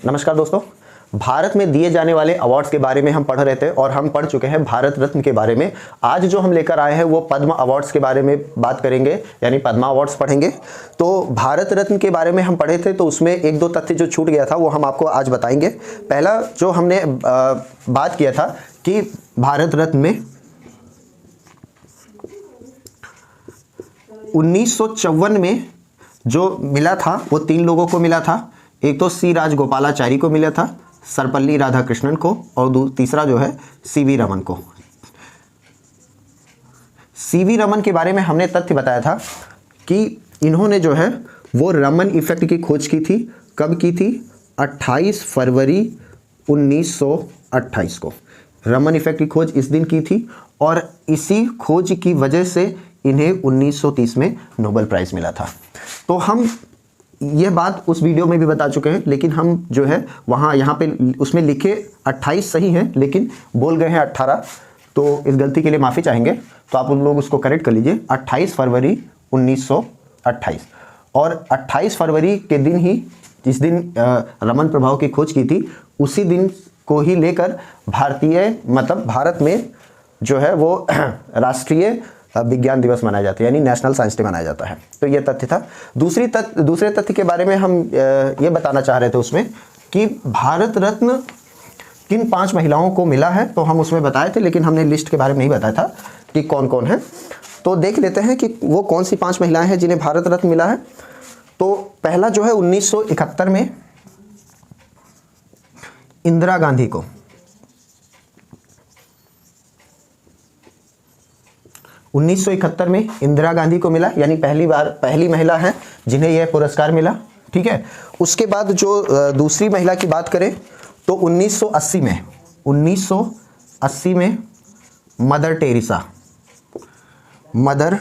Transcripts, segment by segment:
नमस्कार दोस्तों, भारत में दिए जाने वाले अवार्ड्स के बारे में हम पढ़ रहे थे और हम पढ़ चुके हैं भारत रत्न के बारे में। आज जो हम लेकर आए हैं वो पद्म अवार्ड्स के बारे में बात करेंगे, यानी पद्मा अवार्ड्स पढ़ेंगे। तो भारत रत्न के बारे में हम पढ़े थे तो उसमें एक दो तथ्य जो छूट गया था वो हम आपको आज बताएंगे। पहला जो हमने बात किया था कि भारत रत्न में 1954 में जो मिला था वो 3 लोगों को मिला था। एक तो सी राजगोपालाचारी को मिला था, सर्वपल्ली राधाकृष्णन को, और तीसरा जो है सीवी रमन को। सीवी रमन के बारे में हमने तथ्य बताया था कि इन्होंने जो है वो रमन इफेक्ट की खोज की थी। कब की थी? 28 फरवरी 1928 को रमन इफेक्ट की खोज इस दिन की थी और इसी खोज की वजह से इन्हें 1930 में नोबेल प्राइज़ मिला था। तो हम ये बात उस वीडियो में भी बता चुके हैं, लेकिन हम जो है वहाँ यहाँ पे उसमें लिखे 28 सही हैं लेकिन बोल गए हैं 18, तो इस गलती के लिए माफ़ी चाहेंगे। तो आप उन लोग उसको करेक्ट कर लीजिए, 28 फरवरी 1928। और 28 फरवरी के दिन ही, जिस दिन रमन प्रभाव की खोज की थी, उसी दिन को ही लेकर भारत में जो है वो राष्ट्रीय विज्ञान दिवस मनाया जाता है, यानी नेशनल साइंस डे मनाया जाता है। तो ये तथ्य था। दूसरे तथ्य के बारे में हम ये बताना चाह रहे थे उसमें कि भारत रत्न किन 5 महिलाओं को मिला है, तो हम उसमें बताए थे, लेकिन हमने लिस्ट के बारे में नहीं बताया था कि कौन कौन है। तो देख लेते हैं कि वो कौन सी 5 महिलाएं हैं जिन्हें भारत रत्न मिला है। तो पहला जो है 1971 में इंदिरा गांधी को, 1971 में इंदिरा गांधी को मिला, यानी पहली महिला है जिन्हें यह पुरस्कार मिला। ठीक है। उसके बाद जो दूसरी महिला की बात करें तो 1980 में मदर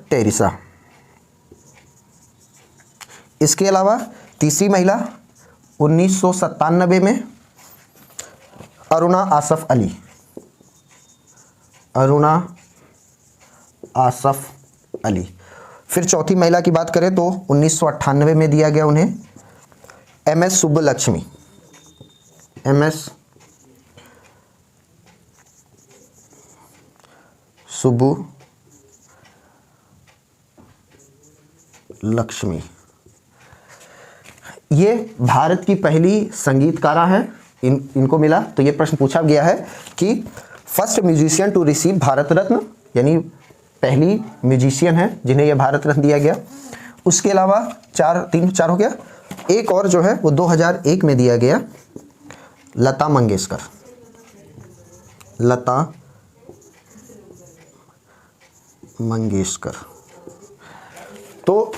टेरेसा। इसके अलावा तीसरी महिला 1997 में अरुणा आसफ अली। फिर चौथी महिला की बात करें तो 1998 में दिया गया उन्हें MS सुब्बलक्ष्मी। ये भारत की पहली संगीतकारा है, इनको मिला। तो ये प्रश्न पूछा गया है कि first musician to receive Bharat Ratna, यानी पहली म्यूजिशियन है जिन्हें यह भारत रत्न दिया गया। उसके अलावा 4 हो गया। एक और जो है वो 2001 में दिया गया, लता मंगेशकर। तो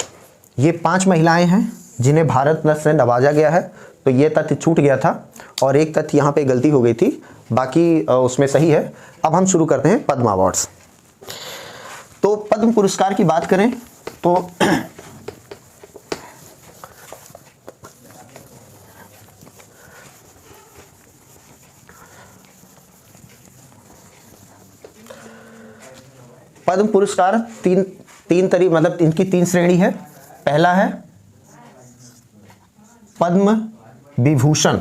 ये 5 महिलाएं हैं जिन्हें भारत रत्न से नवाजा गया है। तो ये तथ्य छूट गया था और एक तथ्य यहाँ पे गलती हो गई थी, बाकी उसमें सही है। अब हम शुरू करते हैं पद्म अवार्ड्स। तो पद्म पुरस्कार की बात करें तो पद्म पुरस्कार तीन मतलब इनकी 3 श्रेणी है। पहला है पद्म विभूषण।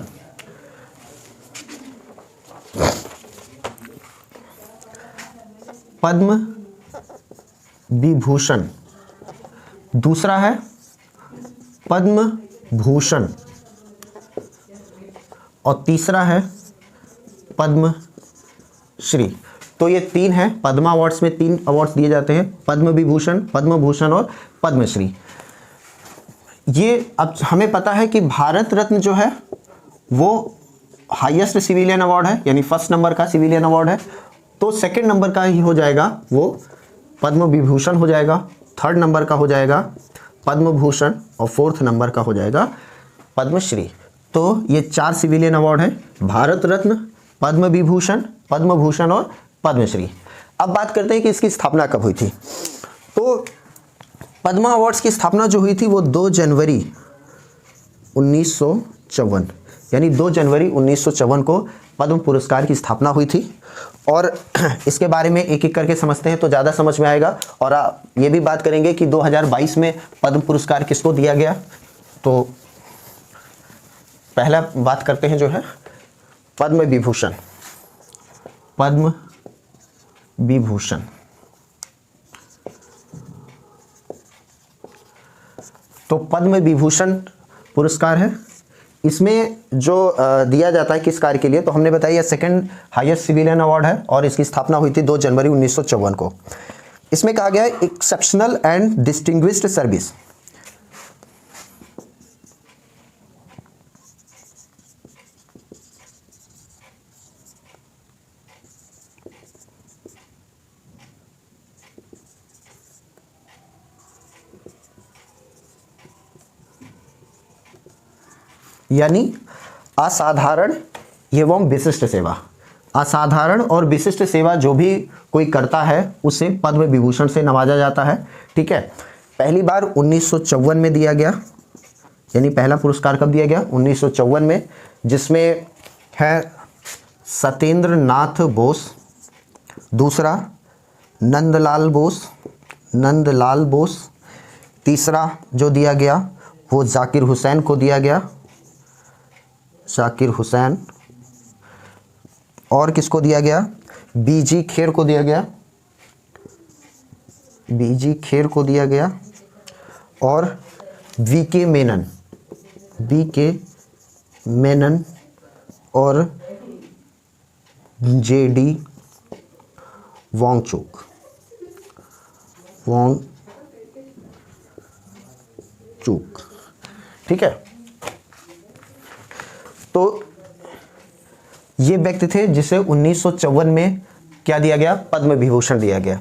दूसरा है पद्म भूषण और तीसरा है पद्म श्री। तो ये 3 हैं। पद्मा अवार्ड्स में 3 अवार्ड्स दिए जाते हैं, पद्म विभूषण, पद्म भूषण और पद्मश्री। ये अब हमें पता है कि भारत रत्न जो है वो हाईएस्ट सिविलियन अवार्ड है, यानी फर्स्ट नंबर का सिविलियन अवार्ड है। तो सेकंड नंबर का ही हो जाएगा वो पद्म विभूषण हो जाएगा, थर्ड नंबर का हो जाएगा पद्म भूषण और 4th नंबर का हो जाएगा पद्मश्री। तो ये 4 सिविलियन अवार्ड हैं, भारत रत्न, पद्म विभूषण, पद्म भूषण और पद्मश्री। अब बात करते हैं कि इसकी स्थापना कब हुई थी। तो पद्मा अवार्ड्स की स्थापना जो हुई थी वो 2 जनवरी 1954, यानी 2 जनवरी 1954 को पद्म पुरस्कार की स्थापना हुई थी। और इसके बारे में एक एक करके समझते हैं तो ज़्यादा समझ में आएगा। और ये भी बात करेंगे कि 2022 में पद्म पुरस्कार किसको दिया गया। तो पहला बात करते हैं जो है पद्म विभूषण। पद्म विभूषण तो पद्म विभूषण पुरस्कार है। इसमें जो दिया जाता है किस कार्य के लिए, तो हमने बताया सेकंड हाईएस्ट सिविलियन अवार्ड है और इसकी स्थापना हुई थी 2 जनवरी 1954 को। इसमें कहा गया है एक्सेप्शनल एंड डिस्टिंग्विश्ड सर्विस। यानी असाधारण एवं विशिष्ट सेवा। असाधारण और विशिष्ट सेवा जो भी कोई करता है उसे पद्म विभूषण से नवाजा जाता है। ठीक है, पहली बार 1954 में दिया गया, यानी पहला पुरस्कार कब दिया गया, 1954 में, जिसमें है सत्येंद्र नाथ बोस, दूसरा नंदलाल बोस, तीसरा जो दिया गया वो जाकिर हुसैन को दिया गया, जाकिर हुसैन, और किसको दिया गया, बीजी खेर को दिया गया, बीजी खेर को दिया गया, और वीके मेनन और जेडी वांगचुक। ठीक है, तो ये व्यक्ति थे जिसे 1954 में क्या दिया गया, पद्म विभूषण दिया गया।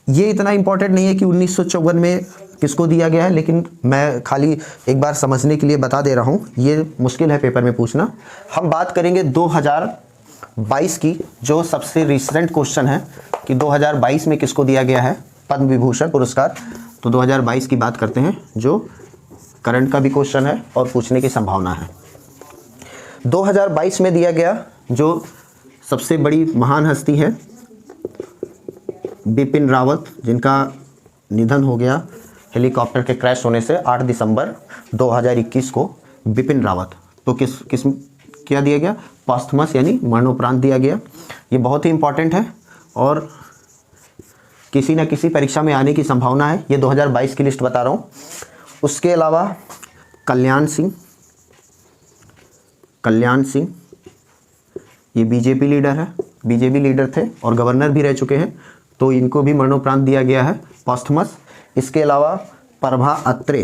ये इतना इंपॉर्टेंट नहीं है कि 1954 में किसको दिया गया है, लेकिन मैं खाली एक बार समझने के लिए बता दे रहा हूँ, ये मुश्किल है पेपर में पूछना। हम बात करेंगे 2022 की, जो सबसे रिसेंट क्वेश्चन है कि 2022 में किसको दिया गया है पद्म विभूषण पुरस्कार। तो 2022 की बात करते हैं, जो करंट का भी क्वेश्चन है और पूछने की संभावना है। 2022 में दिया गया जो सबसे बड़ी महान हस्ती है बिपिन रावत, जिनका निधन हो गया हेलीकॉप्टर के क्रैश होने से 8 दिसंबर 2021 को, बिपिन रावत। तो किस क्या दिया गया, पॉस्थमस यानी मरणोपरांत दिया गया। ये बहुत ही इंपॉर्टेंट है और किसी न किसी परीक्षा में आने की संभावना है। ये 2022 की लिस्ट बता रहा हूँ। उसके अलावा कल्याण सिंह ये बीजेपी लीडर है, बीजेपी लीडर थे और गवर्नर भी रह चुके हैं, तो इनको भी मरणोपरांत दिया गया है पॉस्थमस। इसके अलावा प्रभा अत्रे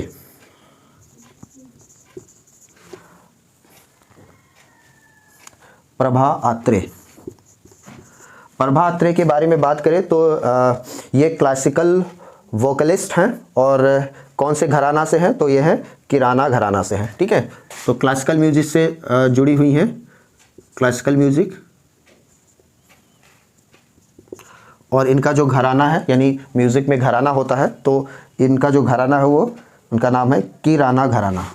के बारे में बात करें तो ये क्लासिकल वोकलिस्ट हैं और कौन से घराना से हैं, तो ये है किराना घराना से है। ठीक है, तो क्लासिकल म्यूजिक से जुड़ी हुई हैं, क्लासिकल म्यूजिक, और इनका जो घराना है, यानी म्यूजिक में घराना होता है, तो इनका जो घराना है वो, उनका नाम है किराना घराना।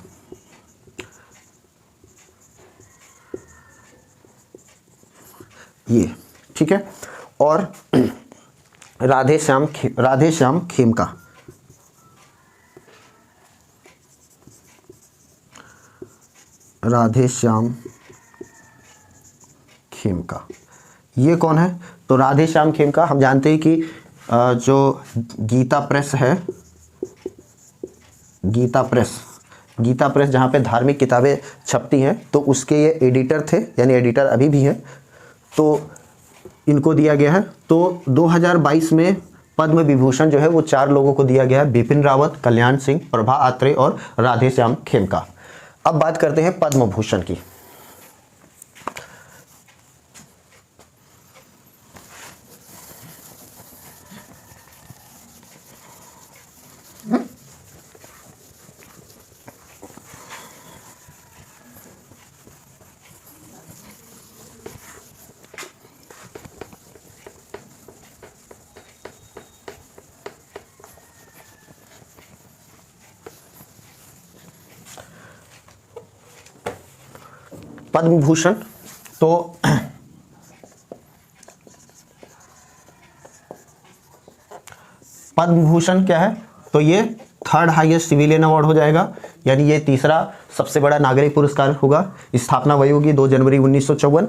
ये ठीक है, और राधे श्याम खेमका, ये कौन है, तो राधे श्याम खेमका हम जानते हैं कि जो गीता प्रेस है, गीता प्रेस जहाँ पे धार्मिक किताबें छपती हैं, तो उसके ये एडिटर थे, यानी एडिटर अभी भी हैं, तो इनको दिया गया है। तो 2022 में पद्म विभूषण जो है वो 4 लोगों को दिया गया है, बिपिन रावत, कल्याण सिंह, प्रभा अत्रे और राधे श्याम खेमका। अब बात करते हैं पद्म भूषण की। पद्म भूषण तो पद्म भूषण क्या है, तो ये थर्ड हाईएस्ट सिविलियन अवार्ड हो जाएगा, यानी ये तीसरा सबसे बड़ा नागरिक पुरस्कार होगा। स्थापना वही होगी 2 जनवरी 1954।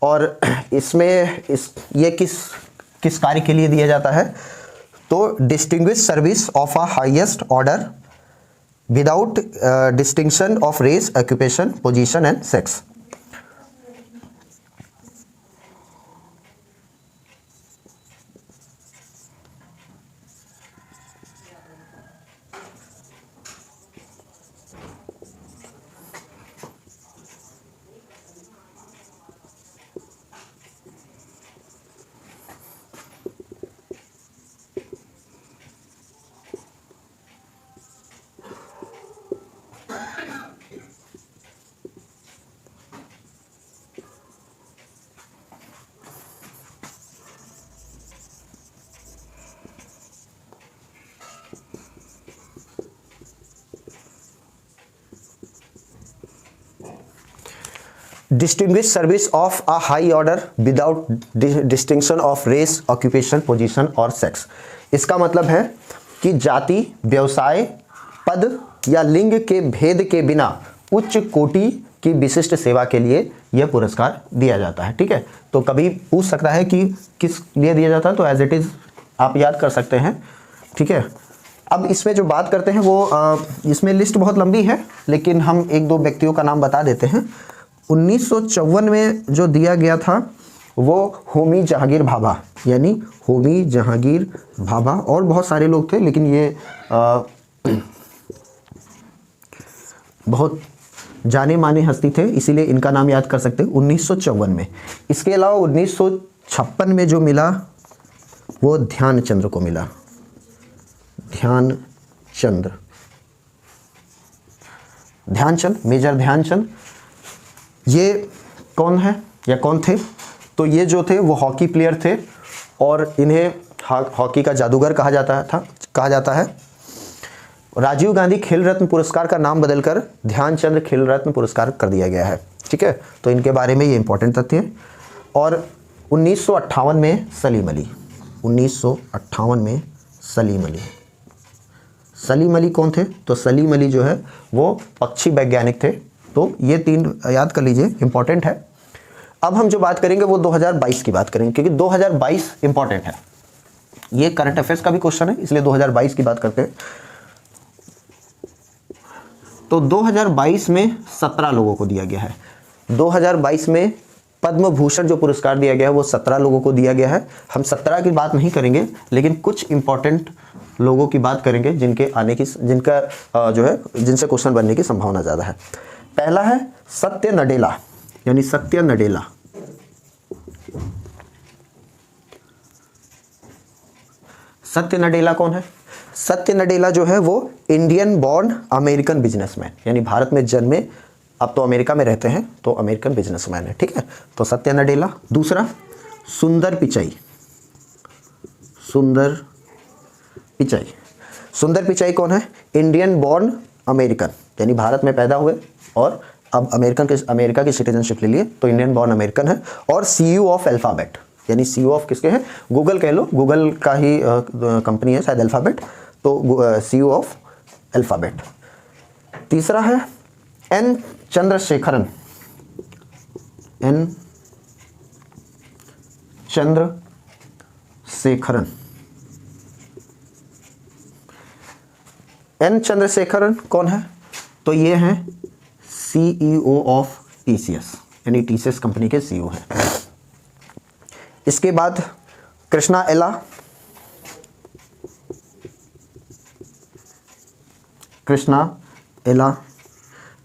और इसमें ये किस कार्य के लिए दिया जाता है, तो distinguish service of a highest order without distinction of race, occupation, position and sex. Distinguish service of a high order without distinction of race, occupation, position और सेक्स। इसका मतलब है कि जाति, व्यवसाय, पद या लिंग के भेद के बिना उच्च कोटि की विशिष्ट सेवा के लिए यह पुरस्कार दिया जाता है। ठीक है, तो कभी पूछ सकता है कि किस लिए दिया जाता है, तो एज इट इज़ आप याद कर सकते हैं। ठीक है, अब इसमें जो बात करते हैं वो इसमें लिस्ट बहुत लंबी है, लेकिन हम एक दो व्यक्तियों का नाम बता देते हैं। 1954 में जो दिया गया था वो होमी जहांगीर भाभा, यानी होमी जहांगीर भाभा, और बहुत सारे लोग थे, लेकिन ये बहुत जाने माने हस्ती थे, इसीलिए इनका नाम याद कर सकते हैं 1954 में। इसके अलावा 1956 में जो मिला वो ध्यानचंद्र को मिला, ध्यानचंद, मेजर ध्यानचंद। ये कौन है या कौन थे, तो ये जो थे वो हॉकी प्लेयर थे और इन्हें हॉकी का जादूगर कहा जाता है। राजीव गांधी खेल रत्न पुरस्कार का नाम बदलकर ध्यानचंद खेल रत्न पुरस्कार कर दिया गया है। ठीक है, तो इनके बारे में ये इंपॉर्टेंट तथ्य है। और 1958 में सलीम अली, 1958 में सलीम अली कौन थे, तो सलीम अली जो है वो पक्षी वैज्ञानिक थे। तो ये 3 याद कर लीजिए, इंपॉर्टेंट है। अब हम जो बात करेंगे वो 2022 की बात करेंगे, क्योंकि 2022 इंपॉर्टेंट है। ये करंट अफेयर्स का भी क्वेश्चन है, इसलिए 2022 की बात करते हैं। तो 2022 में 17 लोगों को दिया गया है। 2022 में पद्म भूषण जो पुरस्कार दिया गया है वो 17 लोगों को दिया गया है। हम 17 की बात नहीं करेंगे, लेकिन कुछ इंपॉर्टेंट लोगों की बात करेंगे जिनसे क्वेश्चन बनने की संभावना ज़्यादा है। पहला है सत्य नडेला, यानी सत्य नडेला। सत्य नडेला कौन है? सत्य नडेला जो है वो इंडियन बॉर्न अमेरिकन बिजनेसमैन, यानी भारत में जन्मे, अब तो अमेरिका में रहते हैं, तो अमेरिकन बिजनेसमैन है। ठीक है, तो सत्य नडेला। दूसरा सुंदर पिचाई, सुंदर पिचाई कौन है? इंडियन बॉर्न अमेरिकन, यानी भारत में पैदा हुए और अब अमेरिका की सिटीजनशिप ले लिए, तो इंडियन बॉर्न अमेरिकन है। और सीईओ ऑफ अल्फाबेट, यानी सीईओ ऑफ किसके हैं? गूगल कह लो, गूगल का ही कंपनी है शायद अल्फाबेट, तो सीईओ ऑफ अल्फाबेट। तीसरा है एन चंद्रशेखरन, एन चंद्रशेखरन कौन है? तो ये हैं सीईओ ऑफ टीसीएस, यानी टीसीएस कंपनी के सीईओ हैं। इसके बाद कृष्णा एला,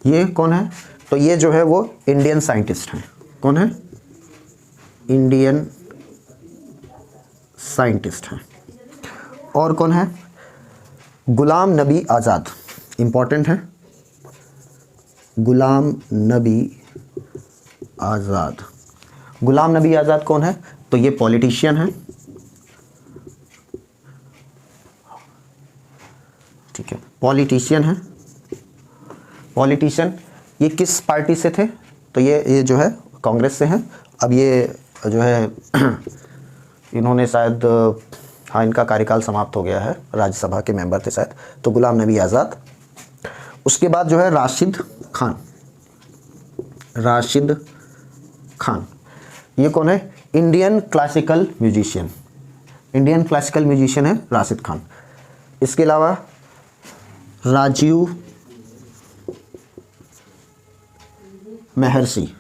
ये कौन है? तो ये जो है वो इंडियन साइंटिस्ट हैं। कौन है? इंडियन साइंटिस्ट हैं। और कौन है? गुलाम नबी आज़ाद, इंपॉर्टेंट है, गुलाम नबी आज़ाद। गुलाम नबी आज़ाद कौन है? तो ये पॉलिटिशियन है। ठीक है, पॉलिटिशियन है। पॉलिटिशियन ये किस पार्टी से थे? तो ये जो है कांग्रेस से हैं। अब ये जो है इन्होंने शायद हाँ, इनका कार्यकाल समाप्त हो गया है, राज्यसभा के मेंबर थे शायद, तो गुलाम नबी आज़ाद। उसके बाद जो है राशिद खान। राशिद खान ये कौन है? Indian classical musician. Indian classical musician है राशिद खान। इसके अलावा राजीव महर्षि।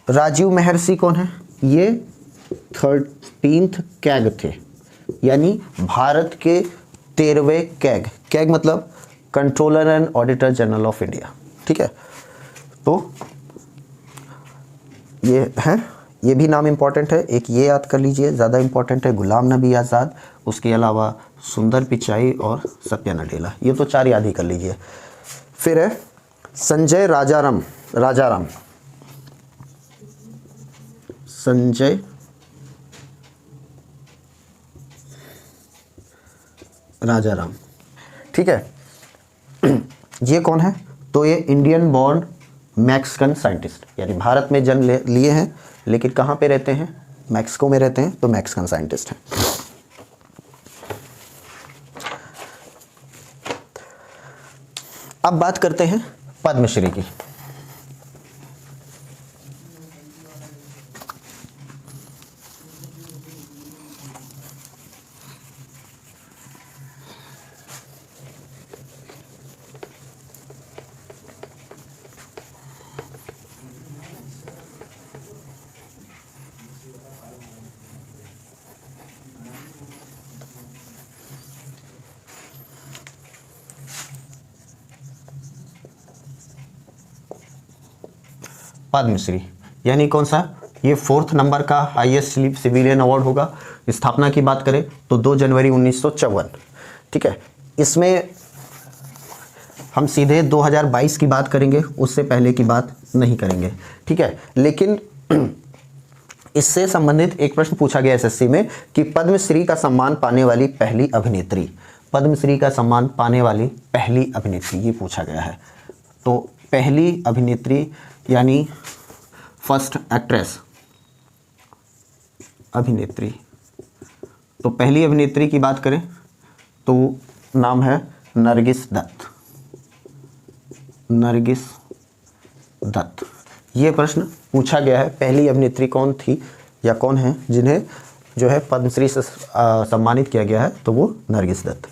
राजीव महर्षि कौन है? ये 13th कैग थे, यानी भारत के 13वें कैग। कैग मतलब controller and auditor general of India, ठीक है। तो ये है, ये भी नाम इंपॉर्टेंट है, एक ये याद कर लीजिए, ज़्यादा इंपॉर्टेंट है गुलाम नबी आज़ाद, उसके अलावा सुंदर पिचाई और सत्या नडेला, ये तो 4 याद ही कर लीजिए। फिर है संजय राजाराम। संजय राजाराम, ठीक है। ये कौन है? तो ये इंडियन बॉर्न मैक्सिकन साइंटिस्ट, यानी भारत में जन्म लिए हैं लेकिन कहाँ पे रहते हैं? मैक्सिको में रहते हैं, तो मैक्सिकन साइंटिस्ट हैं। अब बात करते हैं पद्मश्री की। पद्मश्री यानी कौन सा? ये 4th नंबर का हाईएस्ट सिविलियन अवार्ड होगा। स्थापना की बात करें तो 2 जनवरी 1954, ठीक है। इसमें हम सीधे 2022 की बात करेंगे, उससे पहले की बात नहीं करेंगे, ठीक है। लेकिन इससे संबंधित एक प्रश्न पूछा गया एसएससी में कि पद्मश्री का सम्मान पाने वाली पहली अभिनेत्री, पद्मश्री का सम्मान पाने वाली पहली अभिनेत्री, ये पूछा गया है। तो पहली अभिनेत्री यानी फर्स्ट एक्ट्रेस, अभिनेत्री। तो पहली अभिनेत्री की बात करें तो नाम है नरगिस दत्त। नरगिस दत्त, ये प्रश्न पूछा गया है, पहली अभिनेत्री कौन थी या कौन है जिन्हें जो है पद्मश्री से सम्मानित किया गया है? तो वो नरगिस दत्त।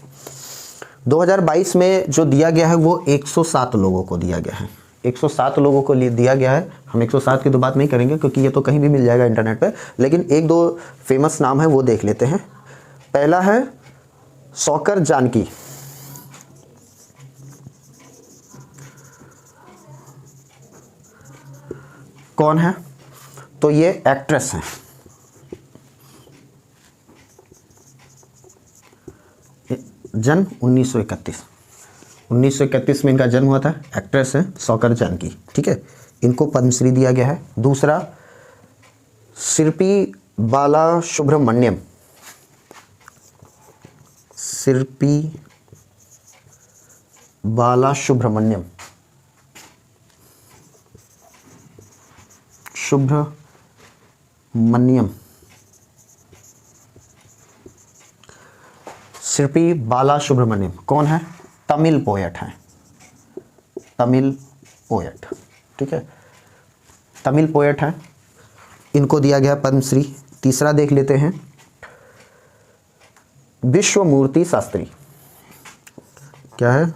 2022 में जो दिया गया है वो 107 लोगों को दिया गया है, 107 लोगों को दिया गया है। हम 107 की तो बात नहीं करेंगे क्योंकि ये तो कहीं भी मिल जाएगा इंटरनेट पे, लेकिन 1-2 फेमस नाम है वो देख लेते हैं। पहला है शौकर जानकी। कौन है? तो ये एक्ट्रेस हैं। जन्म 1931 में इनका जन्म हुआ था। एक्ट्रेस है शौकर जानकी, ठीक है। इनको पद्मश्री दिया गया है। दूसरा शिल्पी बालासुब्रमण्यम। शिल्पी बालासुब्रमण्यम, सुब्रमण्यम, शिल्पी बालासुब्रमण्यम कौन है? तमिल पोएट हैं, तमिल पोएट, ठीक है, तमिल पोएट हैं। इनको दिया गया पद्मश्री। तीसरा देख लेते हैं विश्वमूर्ति शास्त्री। क्या है?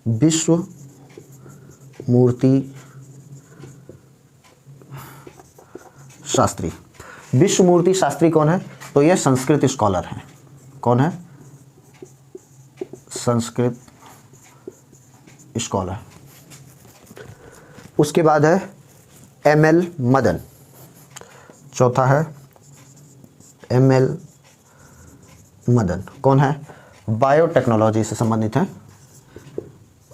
विश्वमूर्ति शास्त्री। विश्वमूर्ति शास्त्री कौन है? तो ये संस्कृत स्कॉलर हैं। कौन है? संस्कृत स्कॉलर। उसके बाद है एमएल मदन। चौथा है एमएल मदन। कौन है? बायोटेक्नोलॉजी से संबंधित है,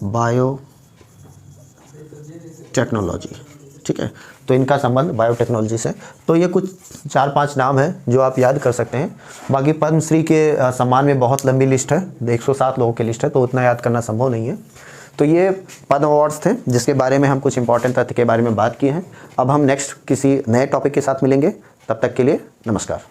बायोटेक्नोलॉजी, ठीक है। तो इनका संबंध बायोटेक्नोलॉजी से। तो ये कुछ 4-5 नाम है जो आप याद कर सकते हैं। बाकी पद्मश्री के सम्मान में बहुत लंबी लिस्ट है, 107 लोगों की लिस्ट है, तो उतना याद करना संभव नहीं है। तो ये पद्म अवार्ड्स थे जिसके बारे में हम कुछ इंपॉर्टेंट तथ्य के बारे में बात किए हैं। अब हम नेक्स्ट किसी नए टॉपिक के साथ मिलेंगे, तब तक के लिए नमस्कार।